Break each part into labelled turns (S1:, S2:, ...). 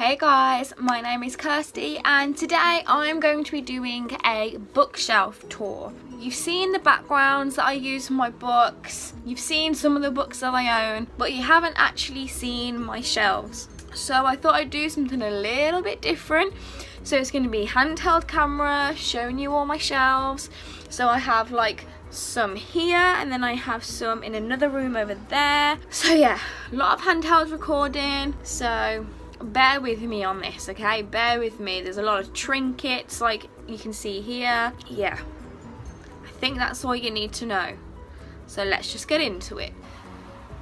S1: Hey guys, my name is Kirsty and today I'm going to be doing a bookshelf tour. You've seen the backgrounds that I use for my books, you've seen some of the books that I own, but you haven't actually seen my shelves. So I thought I'd do something a little bit different. So it's going to be handheld camera showing you all my shelves. So I have like some here and then I have some in another room over there. So yeah, a lot of handheld recording. So bear with me on this, okay? Bear with me. There's a lot of trinkets like you can see here. Yeah, I think that's all you need to know. So let's just get into it.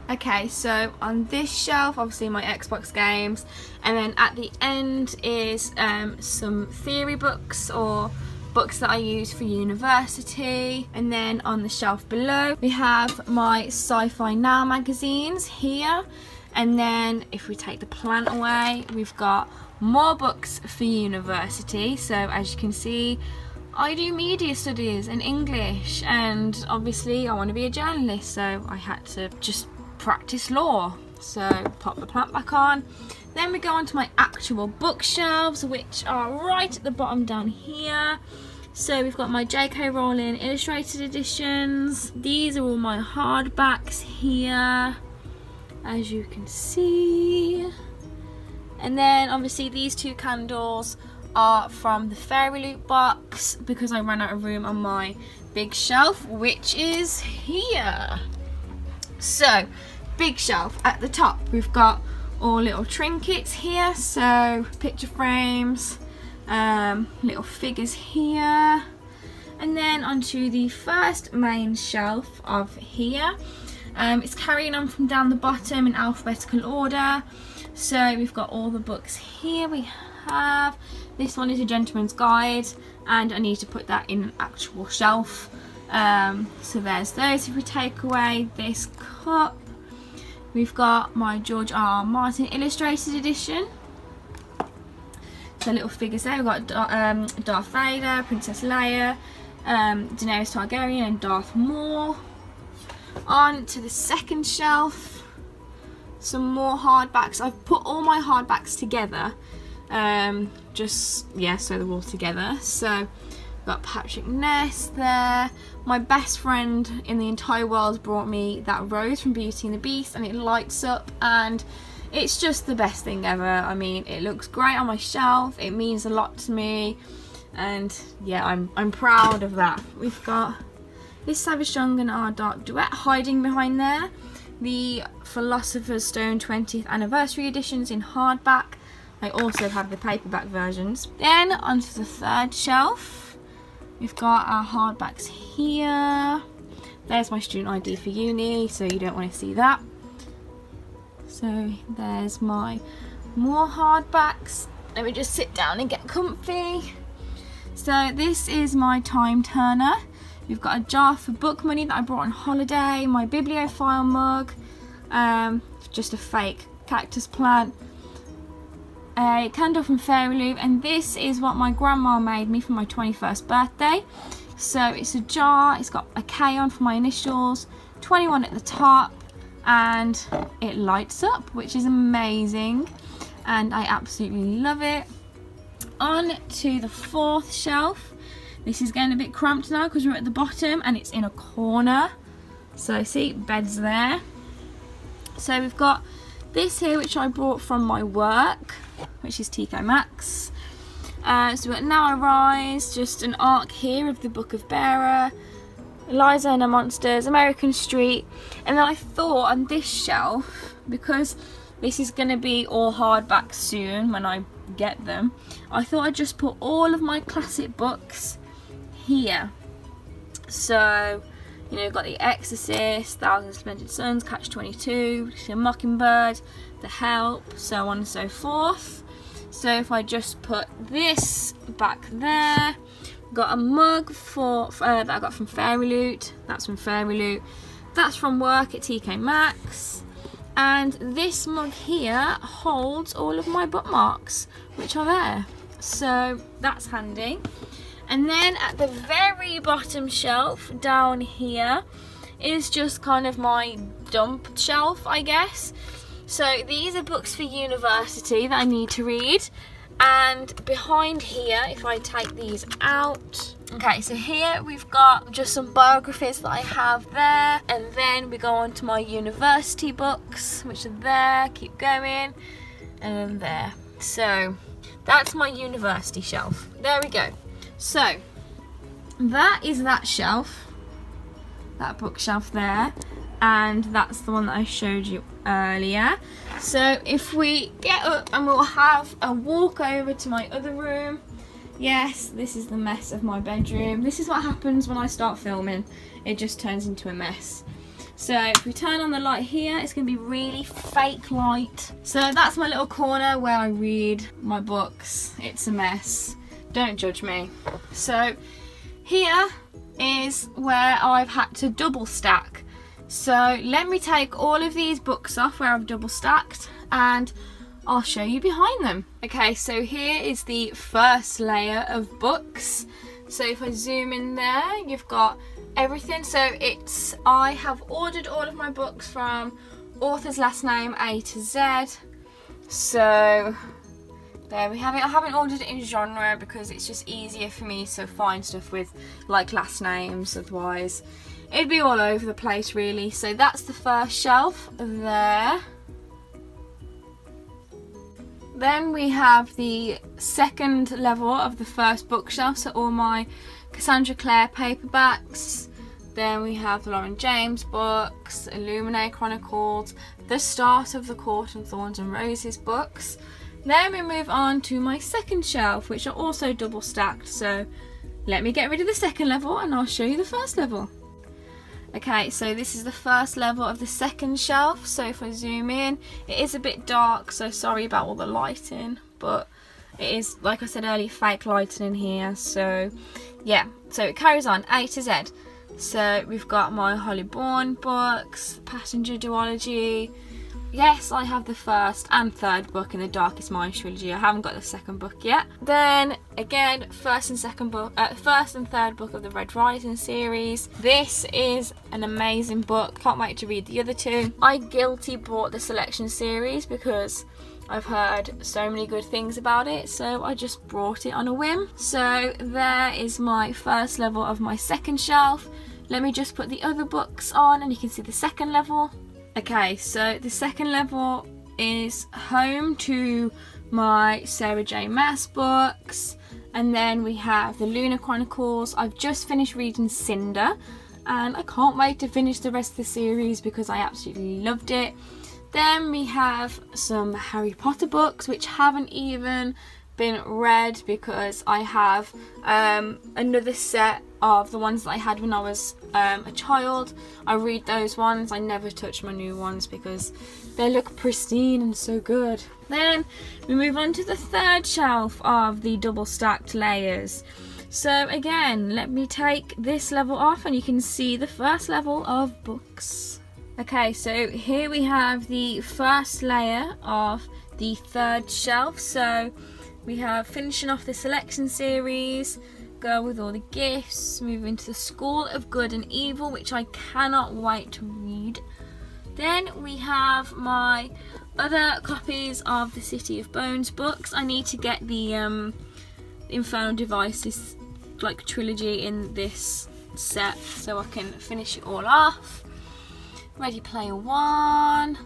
S1: Okay, so on this shelf, obviously my Xbox games, and then at the end is some theory books or books that I use for university. And then on the shelf below we have my Sci-Fi Now magazines here. And then if we take the plant away, we've got more books for university. So as you can see, I do media studies and English, and obviously I want to be a journalist, so I had to just practice law. So pop the plant back on. Then we go on to my actual bookshelves, which are right at the bottom down here. So we've got my J.K. Rowling illustrated editions. These are all my hardbacks here, as you can see. And then obviously these two candles are from the Fairy Loot box because I ran out of room on my big shelf, which is here. So big shelf at the top, we've got all little trinkets here, so picture frames, little figures here. And then onto the first main shelf of here. It's carrying on from down the bottom in alphabetical order. So we've got all the books here. We have, this one is a gentleman's guide, and I need to put that in an actual shelf. So there's those. If we take away this cup, we've got my George R. Martin illustrated edition. So little figures there. We've got Darth Vader, Princess Leia, Daenerys Targaryen and Darth Maul. On to the second shelf, some more hardbacks. I've put all my hardbacks together, just yeah, so they're all together. So got Patrick Ness there. My best friend in the entire world brought me that rose from Beauty and the Beast, and it lights up and it's just the best thing ever. I mean, it looks great on my shelf, it means a lot to me, and yeah, I'm proud of that. We've got this Savage Young and Our Dark Duet hiding behind there. The Philosopher's Stone 20th Anniversary editions in hardback. I also have the paperback versions. Then onto the third shelf, we've got our hardbacks here. There's my student ID for uni, so you don't want to see that. So there's my more hardbacks. Let me just sit down and get comfy. So this is my Time Turner. We've got a jar for book money that I brought on holiday, my bibliophile mug, just a fake cactus plant, a candle from Fairy Loot, and this is what my grandma made me for my 21st birthday. So it's a jar, it's got a K on for my initials, 21 at the top, and it lights up, which is amazing, and I absolutely love it. On to the fourth shelf. This is getting a bit cramped now because we're at the bottom and it's in a corner. So see, beds there. So we've got this here, which I brought from my work, which is TK Maxx. So we've got Now I Rise, just an arc here of the Book of Bearer, Eliza and her Monsters, American Street. And then I thought on this shelf, because this is going to be all hardback soon when I get them, I thought I'd just put all of my classic books here. So, you know, you've got The Exorcist, Thousand Splendid Suns, Catch-22, Mockingbird, The Help, so on and so forth. So if I just put this back there, got a mug that I got from Fairy Loot. That's from Fairy Loot. That's from work at TK Maxx. And this mug here holds all of my bookmarks, which are there. So that's handy. And then at the very bottom shelf down here is just kind of my dump shelf, I guess. So these are books for university that I need to read. And behind here, if I take these out, okay, so here we've got just some biographies that I have there, and then we go on to my university books, which are there, keep going, and then there. So that's my university shelf. There we go. So that is that shelf, that bookshelf there, and that's the one that I showed you earlier. So if we get up and we'll have a walk over to my other room. Yes, this is the mess of my bedroom. This is what happens when I start filming. It just turns into a mess. So if we turn on the light here, it's going to be really fake light. So that's my little corner where I read my books. It's a mess. Don't judge me. So here is where I've had to double stack. So let me take all of these books off where I've double stacked and I'll show you behind them. Okay, so here is the first layer of books. So if I zoom in there, you've got everything. So I have ordered all of my books from author's last name A to Z. So there we have it. I haven't ordered it in genre because it's just easier for me to find stuff with like last names, otherwise it'd be all over the place really. So that's the first shelf there. Then we have the second level of the first bookshelf, so all my Cassandra Clare paperbacks. Then we have the Lauren James books, Illuminae Chronicles, The Start of the Court and Thorns and Roses books. Then we move on to my second shelf, which are also double stacked. So let me get rid of the second level and I'll show you the first level. Okay, so this is the first level of the second shelf. So if I zoom in, it is a bit dark, so sorry about all the lighting, but it is, like I said earlier, fake lighting in here. So yeah, so it carries on A to Z. So we've got my Holly Bourne books, Passenger Duology. Yes, I have the first and third book in the Darkest Minds trilogy. I haven't got the second book yet. Then again, first and third book of the Red Rising series. This is an amazing book. Can't wait to read the other two. I guilty bought the selection series because I've heard so many good things about it, so I just brought it on a whim. So there is my first level of my second shelf. Let me just put the other books on and you can see the second level. Okay, so the second level is home to my Sarah J Maas books, and then we have the Lunar Chronicles. I've just finished reading Cinder and I can't wait to finish the rest of the series because I absolutely loved it. Then we have some Harry Potter books which haven't even been read because I have another set of the ones that I had when I was a child. I read those ones. I never touch my new ones because they look pristine and so good. Then we move on to the third shelf of the double stacked layers. So again, let me take this level off and you can see the first level of books. Okay, so here we have the first layer of the third shelf. So we have finishing off the selection series, Girl with All the Gifts, moving to the School of Good and Evil, which I cannot wait to read. Then we have my other copies of the City of Bones books. I need to get the Infernal Devices like trilogy in this set so I can finish it all off. Ready Player One,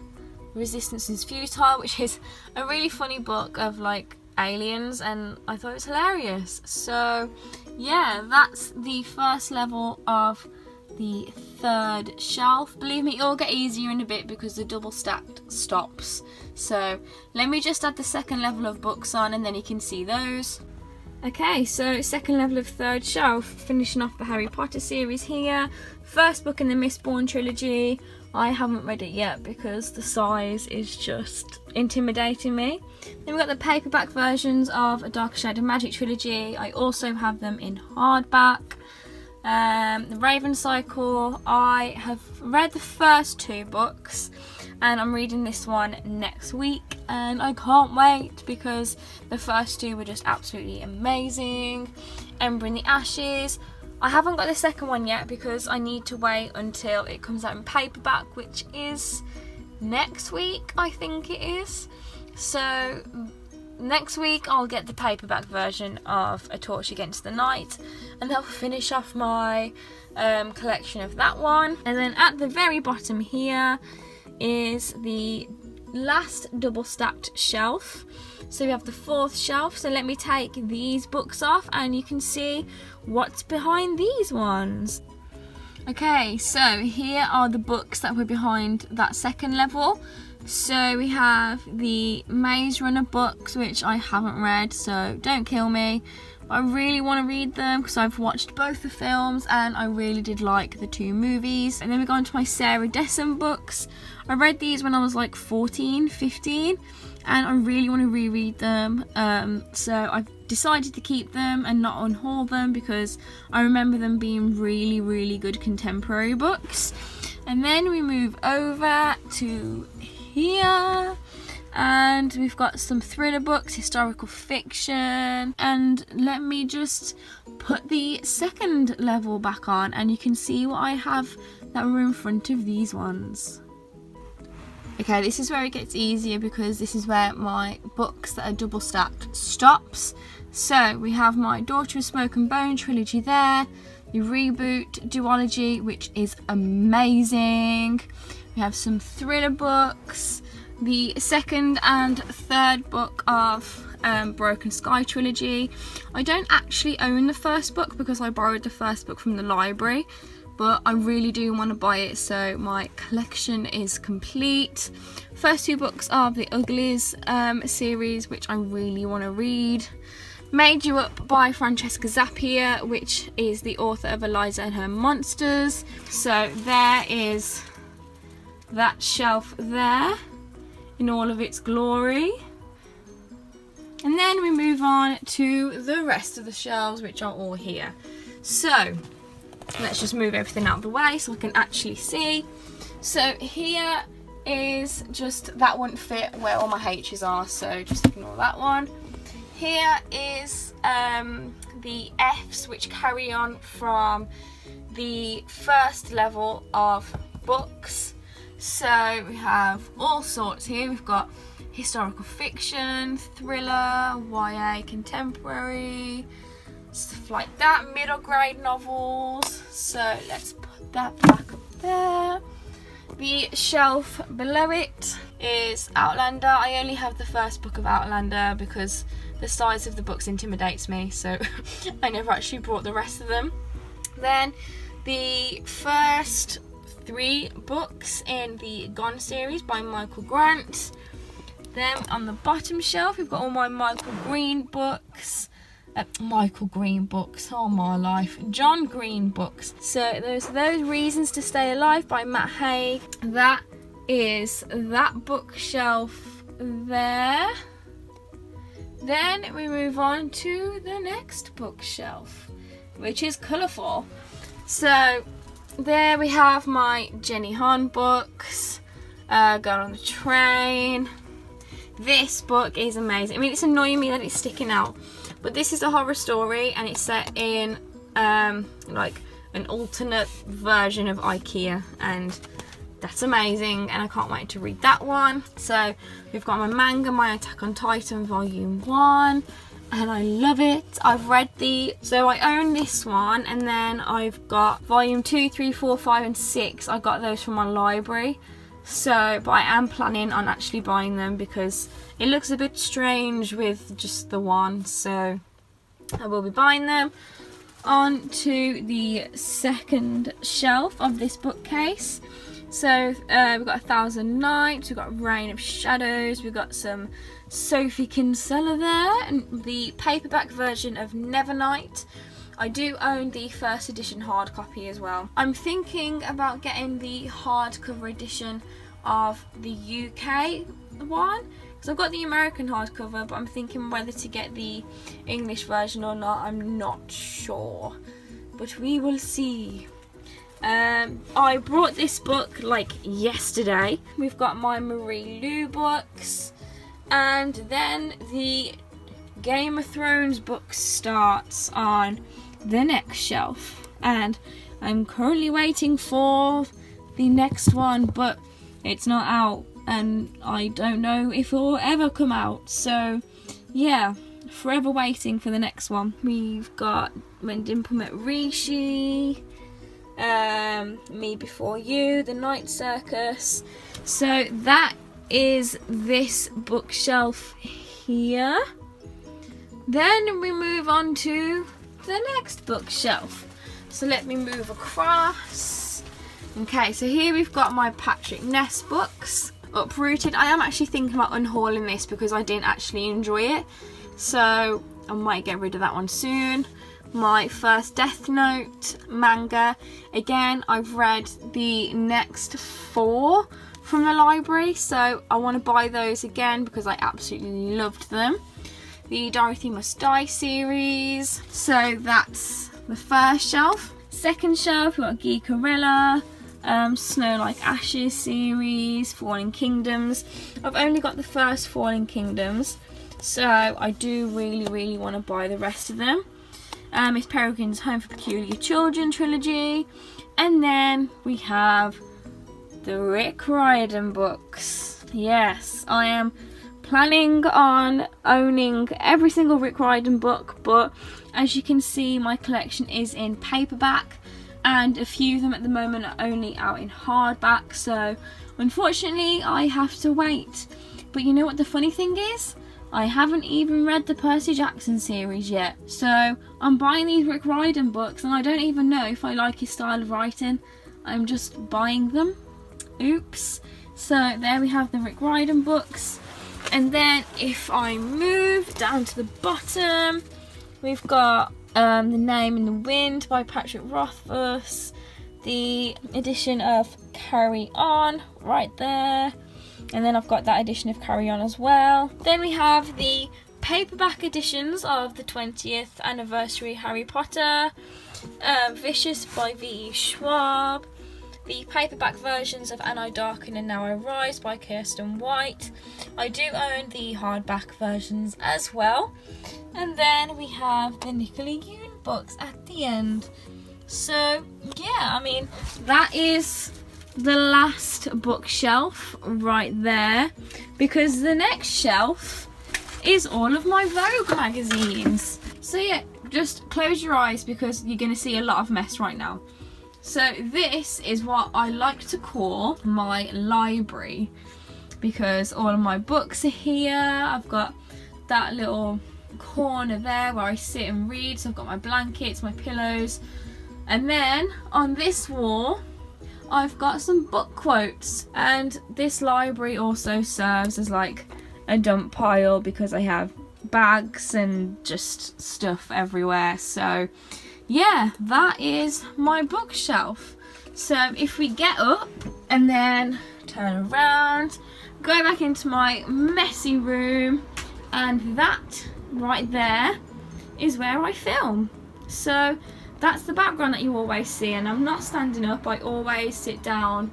S1: Resistance is Futile, which is a really funny book of like aliens, and I thought it was hilarious. So yeah, that's the first level of the third shelf. Believe me, it'll get easier in a bit because the double stacked stops. So let me just add the second level of books on and then you can see those. Okay, so second level of third shelf, finishing off the Harry Potter series here. First book in the Mistborn trilogy. I haven't read it yet because the size is just intimidating me. Then we've got the paperback versions of A Darker Shade of Magic trilogy. I also have them in hardback. The Raven Cycle, I have read the first two books and I'm reading this one next week and I can't wait because the first two were just absolutely amazing. Ember in the Ashes, I haven't got the second one yet because I need to wait until it comes out in paperback, which is next week, I think it is. So next week I'll get the paperback version of A Torch Against the Night, and I'll finish off my collection of that one. And then at the very bottom here is the last double stacked shelf. So we have the fourth shelf. So let me take these books off and you can see what's behind these ones. Okay, so here are the books that were behind that second level. So we have the Maze Runner books, which I haven't read, so don't kill me. But I really want to read them because I've watched both the films and I really did like the 2 movies. And then we go on to my Sarah Dessen books. I read these when I was like 14, 15, and I really want to reread them. So I've decided to keep them and not unhaul them because I remember them being really, really good contemporary books. And then we move over to here, and we've got some thriller books, historical fiction, and let me just put the second level back on and you can see what I have that were in front of these ones. Okay, this is where it gets easier because this is where my books that are double stacked stops. So we have my Daughter of Smoke and Bone trilogy there, the Reboot duology, which is amazing. We have some thriller books, the second and third book of Broken Sky trilogy. I don't actually own the first book because I borrowed the first book from the library, but I really do want to buy it, so my collection is complete. First 2 books are the Uglies series, which I really want to read. Made You Up by Francesca Zappia, which is the author of Eliza and Her Monsters. So there is that shelf there in all of its glory. And then we move on to the rest of the shelves, which are all here. So let's just move everything out of the way so I can actually see. So here is just, that won't fit where all my H's are, so just ignore that one. Here is the F's, which carry on from the first level of books. So we have all sorts here. We've got historical fiction, thriller, YA, contemporary, stuff like that, middle grade novels. So let's put that back up there. The shelf below it is Outlander. I only have the first book of Outlander because the size of the books intimidates me, so I never actually brought the rest of them. Then the first 3 books in the Gone series by Michael Grant. Then on the bottom shelf we've got all my Michael Green books. Oh my life. John Green books. So there's Those Reasons to Stay Alive by Matt Haig. That is that bookshelf there. Then we move on to the next bookshelf, which is colourful. So there we have my Jenny Han books, Girl on the Train. This book is amazing. I mean, it's annoying me that it's sticking out, but this is a horror story and it's set in like an alternate version of IKEA, and that's amazing and I can't wait to read that one. So we've got my manga, My Attack on Titan Volume 1, and I love it. I've read so I own this one, and then I've got Volume 2, 3, 4, 5 and 6. I got those from my library. So, but I am planning on actually buying them because it looks a bit strange with just the one, so I will be buying them. On to the second shelf of this bookcase. So we've got 1,000 Nights, we've got Reign of Shadows, we've got some Sophie Kinsella there, and the paperback version of Nevernight. I do own the first edition hard copy as well. I'm thinking about getting the hardcover edition of the UK one, because I've got the American hardcover, but I'm thinking whether to get the English version or not. I'm not sure, but we will see. I brought this book like yesterday. We've got my Marie Lu books, and then the Game of Thrones book starts on the next shelf, and I'm currently waiting for the next one, but It's not out, and I don't know if it will ever come out. So yeah, forever waiting for the next one. We've got When Dimple Met Rishi, Me Before You, The Night Circus. So that is this bookshelf here. Then we move on to the next bookshelf. So let me move across. Okay, so here we've got my Patrick Ness books. Uprooted. I am actually thinking about unhauling this because I didn't actually enjoy it. So I might get rid of that one soon. My first Death Note manga. Again, I've read the next 4 from the library, so I want to buy those again because I absolutely loved them. The Dorothy Must Die series. So that's the first shelf. Second shelf, we've got Geekarella, Snow Like Ashes series, Fallen Kingdoms. I've only got the first Fallen Kingdoms, so I do really want to buy the rest of them. Miss Peregrine's Home for Peculiar Children trilogy. And then we have the Rick Riordan books. Yes, I am planning on owning every single Rick Riordan book, but as you can see, my collection is in paperback and a few of them at the moment are only out in hardback, so unfortunately I have to wait. But you know what the funny thing is? I haven't even read the Percy Jackson series yet, so I'm buying these Rick Riordan books and I don't even know if I like his style of writing. I'm just buying them. Oops. So there we have the Rick Riordan books. And then if I move down to the bottom, we've got The Name in the Wind by Patrick Rothfuss, the edition of Carry On right there, and then I've got that edition of Carry On as well. Then we have the paperback editions of the 20th anniversary Harry Potter, Vicious by V.E. Schwab, the paperback versions of And I Darken and Now I Rise by Kirsten White. I do own the hardback versions as well. And then we have the Nicola Yoon books at the end. So yeah, I mean, that is the last bookshelf right there, because the next shelf is all of my Vogue magazines. So yeah, just close your eyes because you're going to see a lot of mess right now. So this is what I like to call my library, because all of my books are here. I've got that little corner there where I sit and read, so I've got my blankets, my pillows, and then on this wall I've got some book quotes. And this library also serves as like a dump pile because I have bags and just stuff everywhere. So yeah, that is my bookshelf. So if we get up and then turn around, go back into my messy room, and that right there is where I film. So that's the background that you always see, and I'm not standing up. I always sit down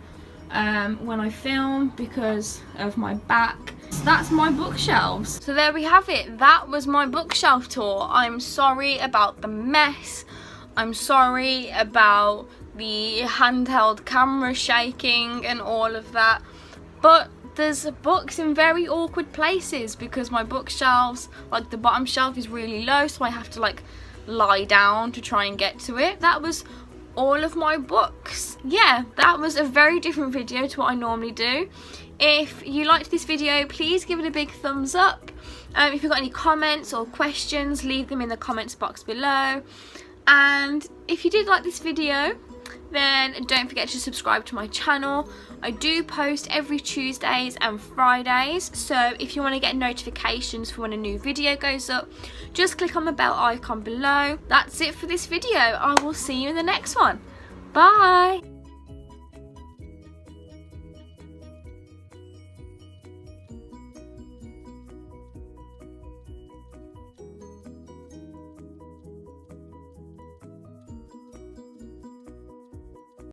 S1: when I film because of my back. So that's my bookshelves. So there we have it. That was my bookshelf tour. I'm sorry about the mess. I'm sorry about the handheld camera shaking and all of that, but there's books in very awkward places because my bookshelves, like the bottom shelf is really low, so I have to like lie down to try and get to it. That was all of my books. Yeah, that was a very different video to what I normally do. If you liked this video, please give it a big thumbs up. If you've got any comments or questions, leave them in the comments box below. And if you did like this video, then don't forget to subscribe to my channel. I do post every Tuesdays and Fridays, so if you want to get notifications for when a new video goes up, just click on the bell icon below. That's it for this video. I will see you in the next one. Bye!